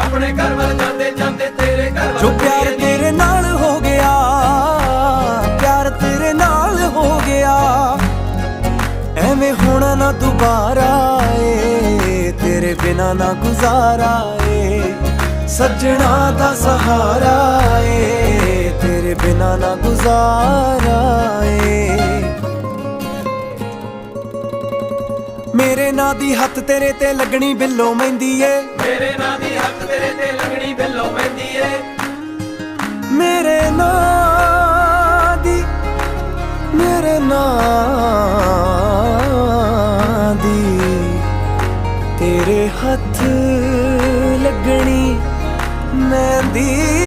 अपने घर वाल जाते जाते तेरे घर जो प्यार तेरे नाल हो गया, प्यार तेरे नाल हो गया, एवें होना ना दोबारा ए, तेरे बिना ना गुजारा ए, सजना दा सहारा ए, तेरे बिना ना गुजारा ए। मेरे नां दी हत्थ तेरे ते लगनी बिल्लो मेहंदी ए, मेरे नां दी हत्थ तेरे ते लगनी बिल्लो मेहंदी ए, मेरे नां दी, मेरे नां दी तेरे हत्थ लगनी मेहंदी